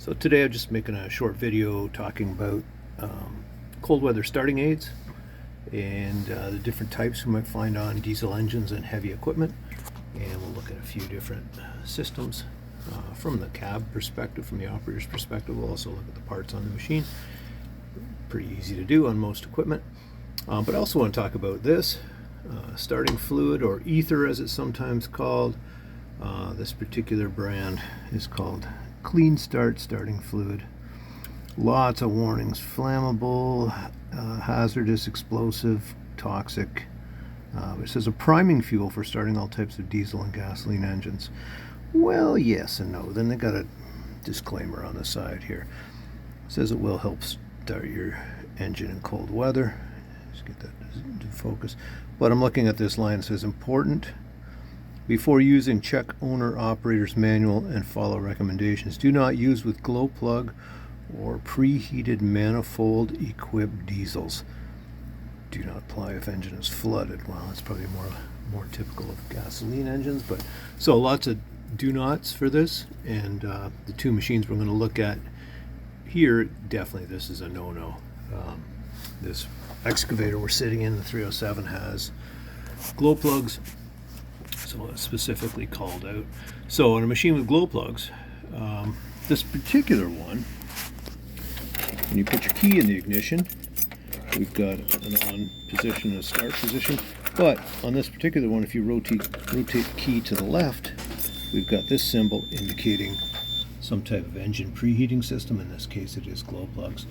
So today I'm just making a short video talking about cold weather starting aids and the different types we might find on diesel engines and heavy equipment. And we'll look at a few different systems from the cab perspective, from the operator's perspective. We'll also look at the parts on the machine. Pretty easy to do on most equipment. But I also want to talk about this starting fluid, or ether as it's sometimes called. This particular brand is called Clean Start starting fluid. Lots of warnings: flammable, hazardous, explosive, toxic. It says a priming fuel for starting all types of diesel and gasoline engines. Well, yes and no. Then they got a disclaimer on the side here. It says it will help start your engine in cold weather. Just get that to focus. But I'm looking at this line. It says important. Before using, check owner operator's manual and follow recommendations. Do not use with glow plug or preheated manifold equipped diesels. Do not apply if engine is flooded. Well, that's probably more typical of gasoline engines, but so lots of do nots for this. And the two machines we're going to look at here, definitely this is a no-no. This excavator we're sitting in, the 307, has glow plugs. So it's specifically called out. So on a machine with glow plugs, this particular one, when you put your key in the ignition, we've got an on position and a start position. But on this particular one, if you rotate the key to the left, we've got this symbol indicating some type of engine preheating system. In this case, it is glow plugs.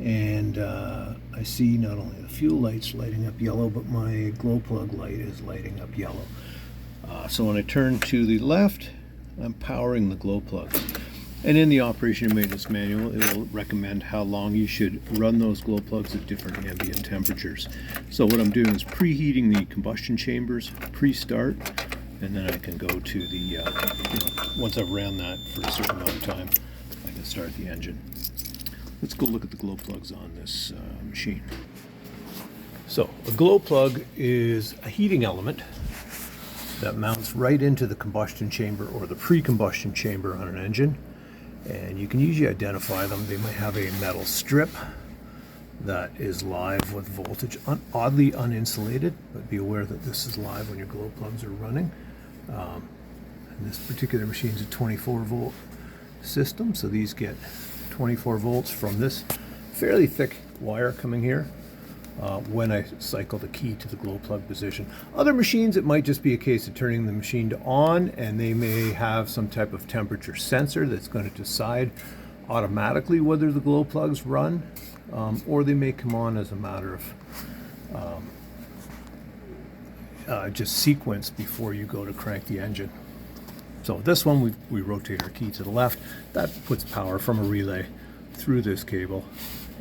And I see not only the fuel lights lighting up yellow, but my glow plug light is lighting up yellow. So when I turn to the left, I'm powering the glow plug. And in the operation and maintenance manual, it will recommend how long you should run those glow plugs at different ambient temperatures. So what I'm doing is preheating the combustion chambers pre-start, and then I can go to the, once I've ran that for a certain amount of time, I can start the engine. Let's go look at the glow plugs on this machine. So a glow plug is a heating element that mounts right into the combustion chamber or the pre-combustion chamber on an engine. And you can usually identify them. They might have a metal strip that is live with voltage, oddly uninsulated, but be aware that this is live when your glow plugs are running. And this particular machine is a 24 volt system, so these get 24 volts from this fairly thick wire coming here. When I cycle the key to the glow plug position. Other machines, it might just be a case of turning the machine to on, and they may have some type of temperature sensor that's going to decide automatically whether the glow plugs run, or they may come on as a matter of just sequence before you go to crank the engine. So this one, we rotate our key to the left. That puts power from a relay through this cable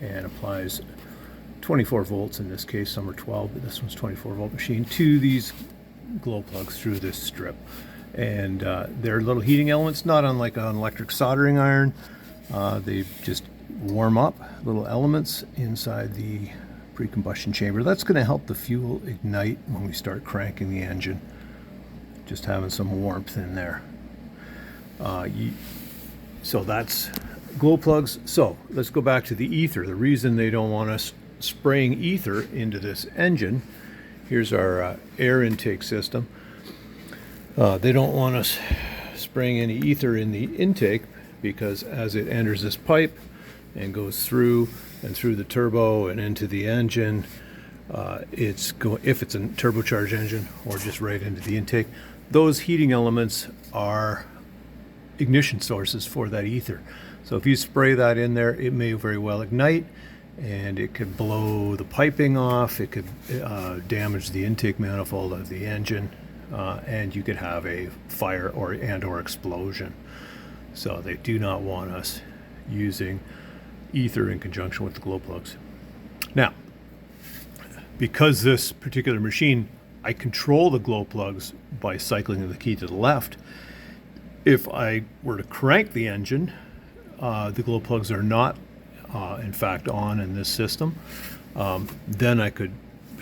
and applies 24 volts in this case. Some are 12, but this one's 24 volt machine, to these glow plugs through this strip. And they're little heating elements, not unlike an electric soldering iron. They just warm up little elements inside the pre-combustion chamber. That's going to help the fuel ignite when we start cranking the engine. Just having some warmth in there. So that's glow plugs. So let's go back to the ether. The reason they don't want us spraying ether into this engine, here's our air intake system. They don't want us spraying any ether in the intake, because as it enters this pipe and goes through the turbo and into the engine, if it's a turbocharged engine, or just right into the intake, those heating elements are ignition sources for that ether. So if you spray that in there, it may very well ignite, and it could blow the piping off. It could damage the intake manifold of the engine, and you could have a fire or explosion. So they do not want us using ether in conjunction with the glow plugs. Now, because this particular machine, I control the glow plugs by cycling the key to the left. If I were to crank the engine, the glow plugs are not in fact on in this system. Then I could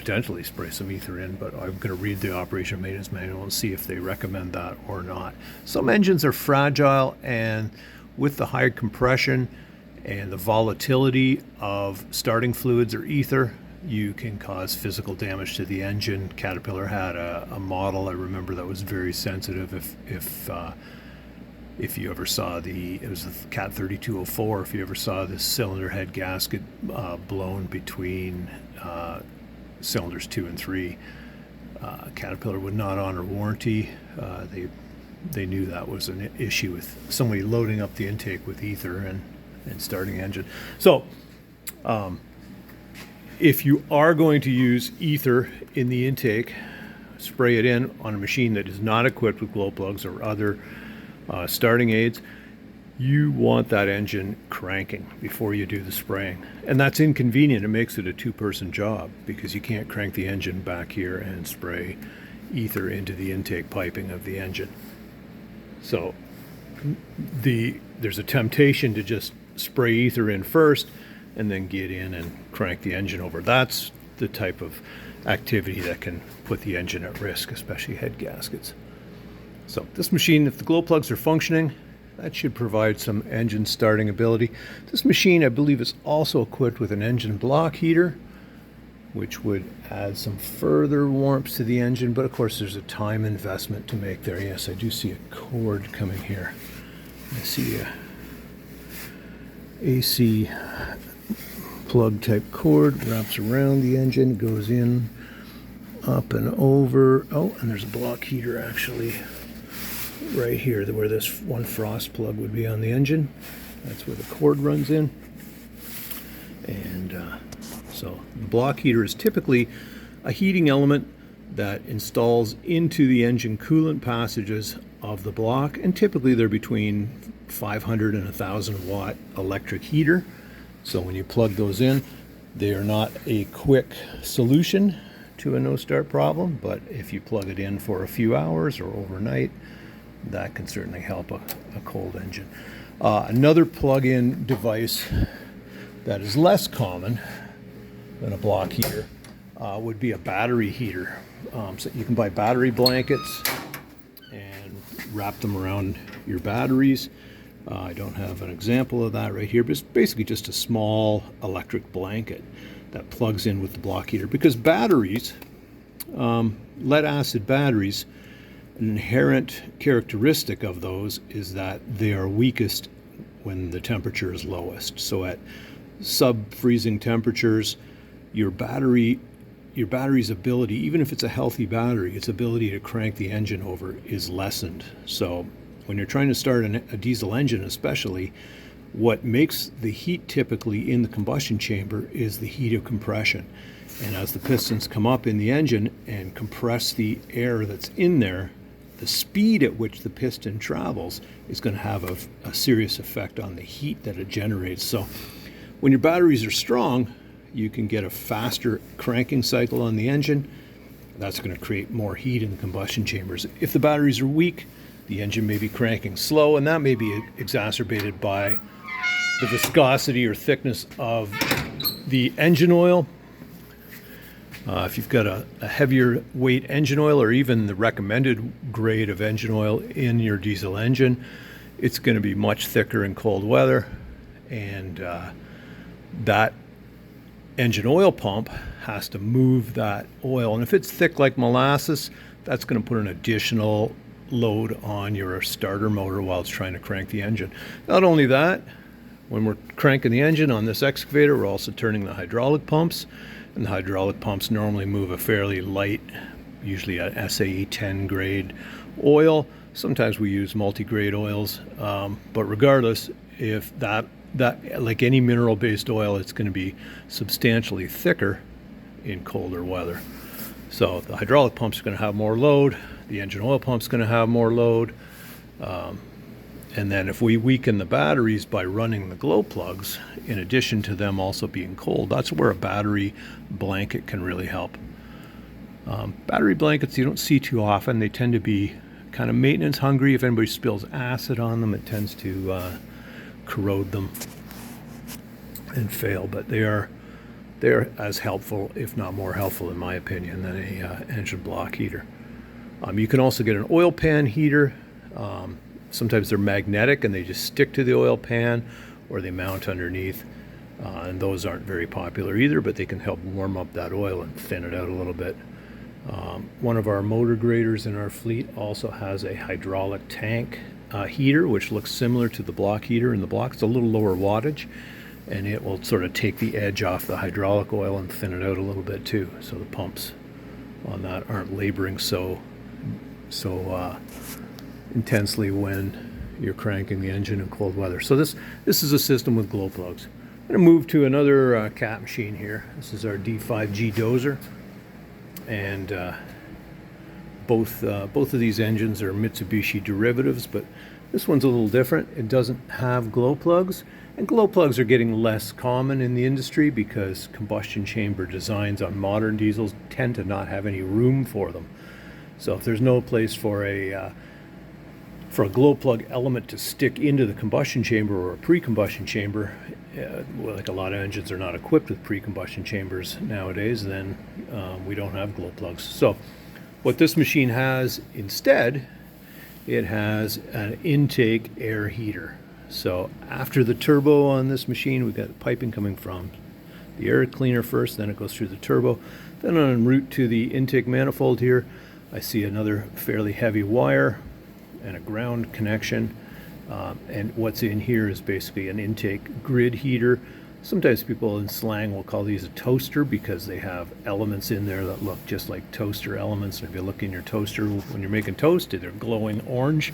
potentially spray some ether in, but I'm going to read the operation maintenance manual and see if they recommend that or not. Some engines are fragile, and with the high compression and the volatility of starting fluids or ether, you can cause physical damage to the engine. Caterpillar had a model, I remember, that was very sensitive. If you ever saw it was the Cat 3204, if you ever saw this cylinder head gasket blown between cylinders 2 and 3, Caterpillar would not honor warranty. They knew that was an issue with somebody loading up the intake with ether and starting engine. So if you are going to use ether in the intake, spray it in on a machine that is not equipped with glow plugs or other starting aids. You want that engine cranking before you do the spraying. And that's inconvenient. It makes it a two-person job because you can't crank the engine back here and spray ether into the intake piping of the engine. So there's a temptation to just spray ether in first and then get in and crank the engine over. That's the type of activity that can put the engine at risk, especially head gaskets. So this machine, if the glow plugs are functioning, that should provide some engine starting ability. This machine, I believe, is also equipped with an engine block heater, which would add some further warmth to the engine, but of course there's a time investment to make there. Yes, I do see a cord coming here. I see a AC plug type cord, wraps around the engine, goes in, up and over. Oh, and there's a block heater actually right here where this one frost plug would be on the engine. That's where the cord runs in. And so the block heater is typically a heating element that installs into the engine coolant passages of the block, and typically they're between 500 and 1,000 watt electric heater. So when you plug those in, they are not a quick solution to a no-start problem, but if you plug it in for a few hours or overnight, that can certainly help a cold engine. Another plug-in device that is less common than a block heater would be a battery heater. So you can buy battery blankets and wrap them around your batteries. I don't have an example of that right here, but it's basically just a small electric blanket that plugs in with the block heater. Because batteries, lead acid batteries, an inherent characteristic of those is that they are weakest when the temperature is lowest. So at sub-freezing temperatures, your battery's ability, even if it's a healthy battery, its ability to crank the engine over is lessened. So when you're trying to start a diesel engine especially, what makes the heat typically in the combustion chamber is the heat of compression. And as the pistons come up in the engine and compress the air that's in there, the speed at which the piston travels is going to have a serious effect on the heat that it generates. So when your batteries are strong, you can get a faster cranking cycle on the engine. That's going to create more heat in the combustion chambers. If the batteries are weak, the engine may be cranking slow, and that may be exacerbated by the viscosity or thickness of the engine oil. If you've got a heavier weight engine oil, or even the recommended grade of engine oil in your diesel engine, it's going to be much thicker in cold weather, and that engine oil pump has to move that oil. And if it's thick like molasses, that's going to put an additional load on your starter motor while it's trying to crank the engine. Not only that, when we're cranking the engine on this excavator, we're also turning the hydraulic pumps. And the hydraulic pumps normally move a fairly light, usually a SAE 10 grade oil. Sometimes we use multi-grade oils, but regardless, if that like any mineral-based oil, it's going to be substantially thicker in colder weather. So the hydraulic pump's going to have more load, the engine oil pump's going to have more load, and then if we weaken the batteries by running the glow plugs, in addition to them also being cold, that's where a battery blanket can really help. Battery blankets you don't see too often. They tend to be kind of maintenance hungry. If anybody spills acid on them, it tends to corrode them and fail. But they're as helpful, if not more helpful in my opinion, than a engine block heater. You can also get an oil pan heater sometimes they're magnetic and they just stick to the oil pan, or they mount underneath. And those aren't very popular either, but they can help warm up that oil and thin it out a little bit. One of our motor graders in our fleet also has a hydraulic tank heater, which looks similar to the block heater in the block. It's a little lower wattage, and it will sort of take the edge off the hydraulic oil and thin it out a little bit too, so the pumps on that aren't laboring so intensely when you're cranking the engine in cold weather. So this is a system with glow plugs. I'm going to move to another cat machine here. This is our D5G dozer, and both of these engines are Mitsubishi derivatives, but this one's a little different. It doesn't have glow plugs, and glow plugs are getting less common in the industry because combustion chamber designs on modern diesels tend to not have any room for them. So if there's no place for a glow plug element to stick into the combustion chamber or a pre-combustion chamber, well, like a lot of engines are not equipped with pre-combustion chambers nowadays, then we don't have glow plugs. So what this machine has instead, it has an intake air heater. So after the turbo on this machine, we've got piping coming from the air cleaner first, then it goes through the turbo. Then en route to the intake manifold here, I see another fairly heavy wire and a ground connection. And what's in here is basically an intake grid heater. Sometimes people in slang will call these a toaster because they have elements in there that look just like toaster elements. And if you look in your toaster when you're making toast, they're glowing orange.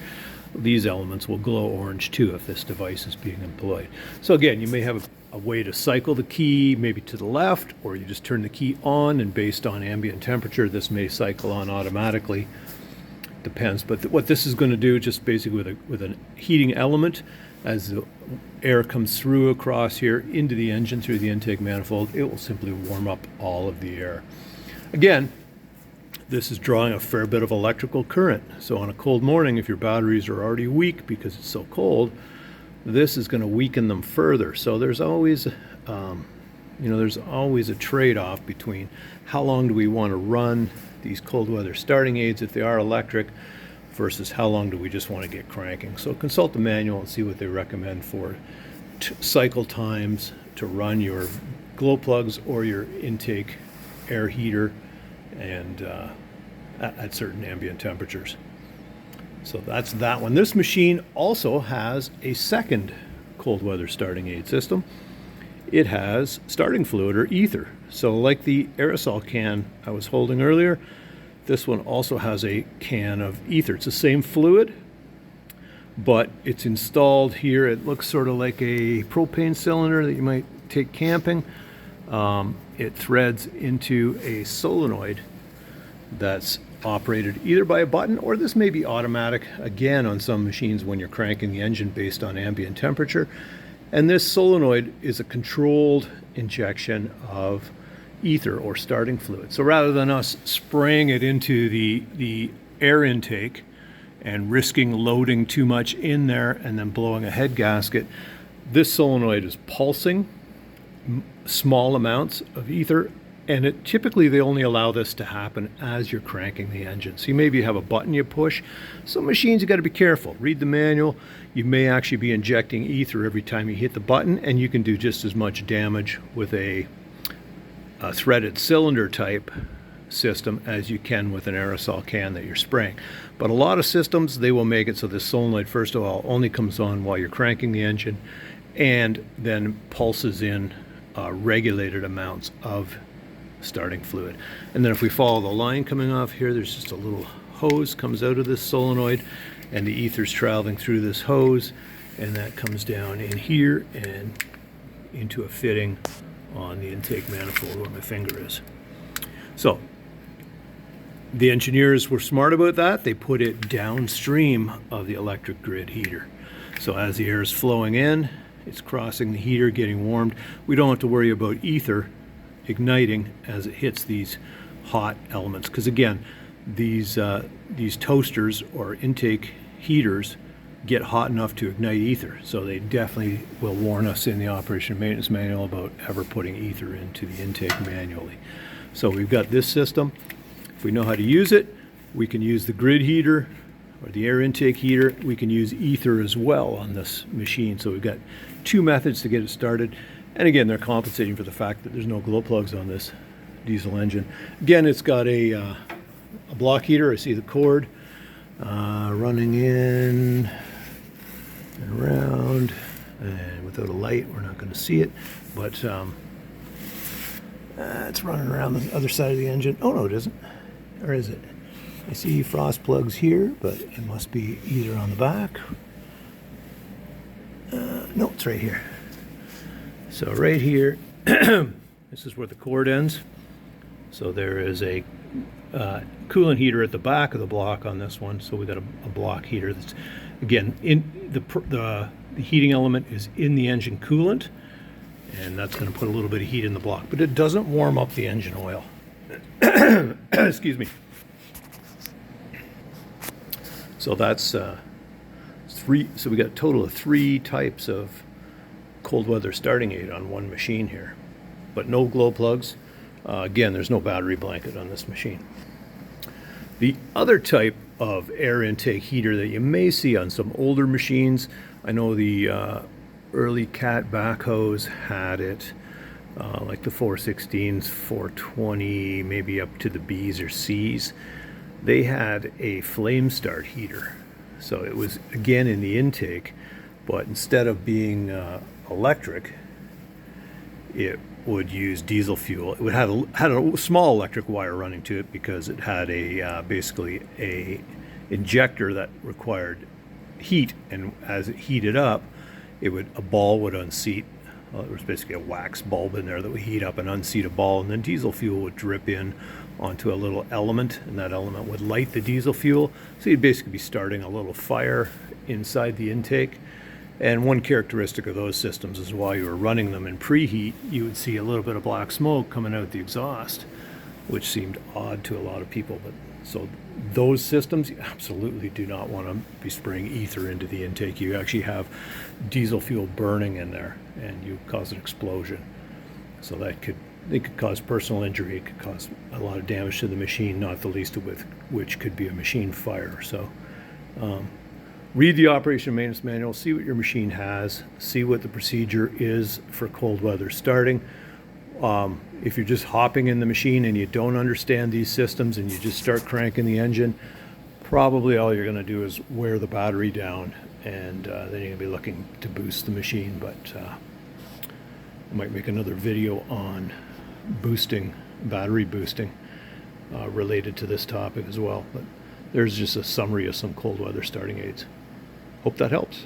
These elements will glow orange too if this device is being employed. So again, you may have a way to cycle the key maybe to the left, or you just turn the key on, and based on ambient temperature, this may cycle on automatically. Depends, but what this is going to do, just basically with a heating element, as the air comes through across here into the engine through the intake manifold, it will simply warm up all of the air. Again, this is drawing a fair bit of electrical current. So on a cold morning, if your batteries are already weak because it's so cold, this is going to weaken them further. So there's always there's always a trade-off between how long do we want to run these cold weather starting aids if they are electric versus how long do we just want to get cranking. So consult the manual and see what they recommend for cycle times to run your glow plugs or your intake air heater and at certain ambient temperatures. So that's that one. This machine also has a second cold weather starting aid system. It has starting fluid or ether. So like the aerosol can I was holding earlier, this one also has a can of ether. It's the same fluid, but it's installed here. It looks sort of like a propane cylinder that you might take camping. It threads into a solenoid that's operated either by a button, or this may be automatic again on some machines when you're cranking the engine based on ambient temperature. And this solenoid is a controlled injection of ether or starting fluid. So rather than us spraying it into the air intake and risking loading too much in there and then blowing a head gasket, this solenoid is pulsing small amounts of ether, and typically they only allow this to happen as you're cranking the engine. So you maybe have a button you push. Some machines you got to be careful. Read the manual. You may actually be injecting ether every time you hit the button, and you can do just as much damage with a threaded cylinder type system as you can with an aerosol can that you're spraying. But a lot of systems, they will make it so this solenoid, first of all, only comes on while you're cranking the engine and then pulses in regulated amounts of starting fluid. And then if we follow the line coming off here, there's just a little hose comes out of this solenoid, and the ether's traveling through this hose, and that comes down in here and into a fitting on the intake manifold where my finger is. So the engineers were smart about that. They put it downstream of the electric grid heater. So as the air is flowing in, it's crossing the heater, getting warmed. We don't have to worry about ether igniting as it hits these hot elements, because again, these toasters or intake heaters get hot enough to ignite ether. So they definitely will warn us in the operation and maintenance manual about ever putting ether into the intake manually. So we've got this system. If we know how to use it, we can use the grid heater or the air intake heater, we can use ether as well on this machine. So we've got two methods to get it started. And again, they're compensating for the fact that there's no glow plugs on this diesel engine. Again, it's got a block heater. I see the cord running in and around, and without a light we're not going to see it, but it's running around the other side of the engine. Oh no, it isn't. Or is it? I see frost plugs here, but it must be either on the back. No, it's right here. So right here, this is where the cord ends. So there is a coolant heater at the back of the block on this one. So we got a block heater that's, again, in the heating element is in the engine coolant, and that's going to put a little bit of heat in the block, but it doesn't warm up the engine oil. Excuse me. So that's three. So we got a total of 3 types of cold weather starting aid on one machine here, but no glow plugs. Again, there's no battery blanket on this machine. The other type of air intake heater that you may see on some older machines, I know the early Cat backhoes had it, like the 416s, 420, maybe up to the Bs or Cs. They had a flame start heater. So it was, again, in the intake, but instead of being electric, it would use diesel fuel. It would had a small electric wire running to it because it had a basically a injector that required heat, and as it heated up, a ball would unseat. Well, there was basically a wax bulb in there that would heat up and unseat a ball, and then diesel fuel would drip in onto a little element, and that element would light the diesel fuel. So you'd basically be starting a little fire inside the intake. And one characteristic of those systems is while you were running them in preheat, you would see a little bit of black smoke coming out the exhaust, which seemed odd to a lot of people. But so those systems, you absolutely do not want to be spraying ether into the intake. You actually have diesel fuel burning in there, and you cause an explosion. So it could cause personal injury. It could cause a lot of damage to the machine, not the least of which could be a machine fire. So read the operation maintenance manual, see what your machine has, see what the procedure is for cold weather starting. If you're just hopping in the machine and you don't understand these systems and you just start cranking the engine, probably all you're going to do is wear the battery down, and then you're going to be looking to boost the machine. But I might make another video on battery boosting related to this topic as well. But there's just a summary of some cold weather starting aids. Hope that helps.